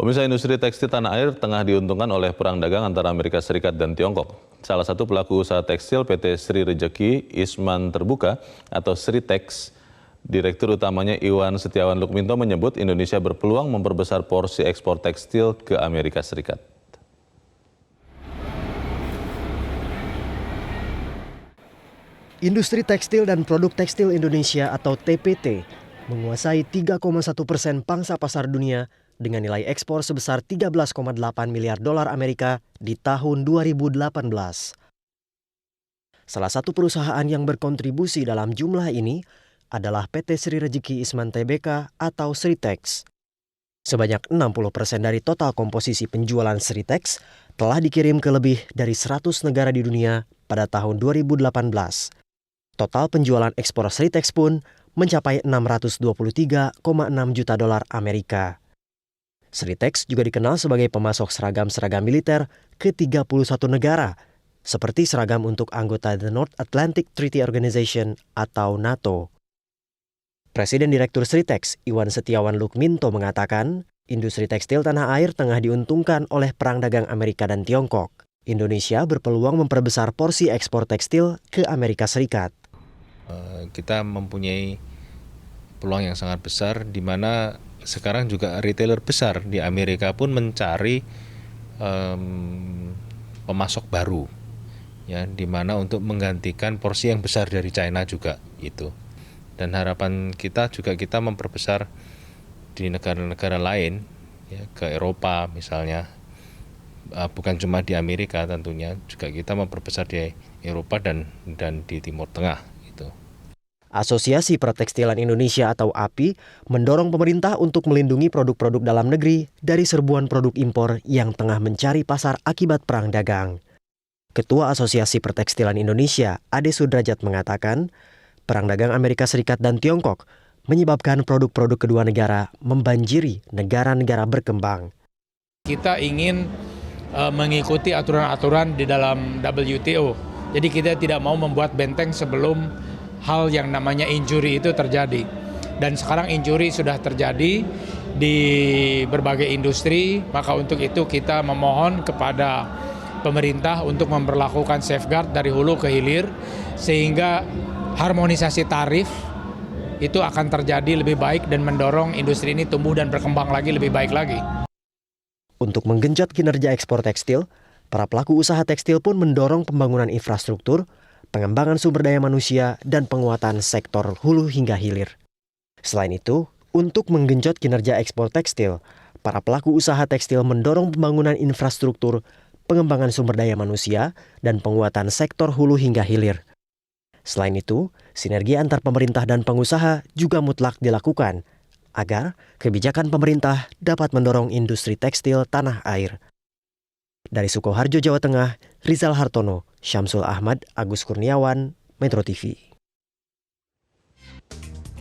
Pemirsa, industri tekstil tanah air tengah diuntungkan oleh perang dagang antara Amerika Serikat dan Tiongkok. Salah satu pelaku usaha tekstil PT Sri Rejeki Isman Terbuka atau Sritex, Direktur utamanya Iwan Setiawan Lukminto menyebut Indonesia berpeluang memperbesar porsi ekspor tekstil ke Amerika Serikat. Industri tekstil dan produk tekstil Indonesia atau TPT menguasai 3,1% pangsa pasar dunia dengan nilai ekspor sebesar 13,8 miliar dolar Amerika di tahun 2018. Salah satu perusahaan yang berkontribusi dalam jumlah ini adalah PT Sri Rejeki Isman Tbk atau Sritex. Sebanyak 60% dari total komposisi penjualan Sritex telah dikirim ke lebih dari 100 negara di dunia pada tahun 2018. Total penjualan ekspor Sritex pun mencapai 623,6 juta dolar Amerika. Sritex juga dikenal sebagai pemasok seragam-seragam militer ke 31 negara, seperti seragam untuk anggota The North Atlantic Treaty Organization atau NATO. Presiden Direktur Sritex, Iwan Setiawan Lukminto mengatakan, industri tekstil tanah air tengah diuntungkan oleh perang dagang Amerika dan Tiongkok. Indonesia berpeluang memperbesar porsi ekspor tekstil ke Amerika Serikat. Kita mempunyai peluang yang sangat besar, di mana sekarang juga retailer besar di Amerika pun mencari pemasok baru, ya, di mana untuk menggantikan porsi yang besar dari China juga itu. Dan harapan kita juga kita memperbesar di negara-negara lain, ya, ke Eropa misalnya, bukan cuma di Amerika tentunya, juga kita memperbesar di Eropa dan di Timur Tengah. Asosiasi Pertekstilan Indonesia atau API mendorong pemerintah untuk melindungi produk-produk dalam negeri dari serbuan produk impor yang tengah mencari pasar akibat perang dagang. Ketua Asosiasi Pertekstilan Indonesia, Ade Sudrajat mengatakan, perang dagang Amerika Serikat dan Tiongkok menyebabkan produk-produk kedua negara membanjiri negara-negara berkembang. Kita ingin mengikuti aturan-aturan di dalam WTO. Jadi kita tidak mau membuat benteng sebelum hal yang namanya injury itu terjadi. Dan sekarang injury sudah terjadi di berbagai industri, maka untuk itu kita memohon kepada pemerintah untuk memperlakukan safeguard dari hulu ke hilir, sehingga harmonisasi tarif itu akan terjadi lebih baik dan mendorong industri ini tumbuh dan berkembang lagi lebih baik lagi. Untuk menggenjot kinerja ekspor tekstil, para pelaku usaha tekstil pun mendorong pembangunan infrastruktur, pengembangan sumber daya manusia, dan penguatan sektor hulu hingga hilir. Selain itu, untuk menggenjot kinerja ekspor tekstil, para pelaku usaha tekstil mendorong pembangunan infrastruktur, pengembangan sumber daya manusia, dan penguatan sektor hulu hingga hilir. Selain itu, sinergi antar pemerintah dan pengusaha juga mutlak dilakukan, agar kebijakan pemerintah dapat mendorong industri tekstil tanah air. Dari Sukoharjo, Jawa Tengah, Rizal Hartono, Syamsul Ahmad, Agus Kurniawan, Metro TV.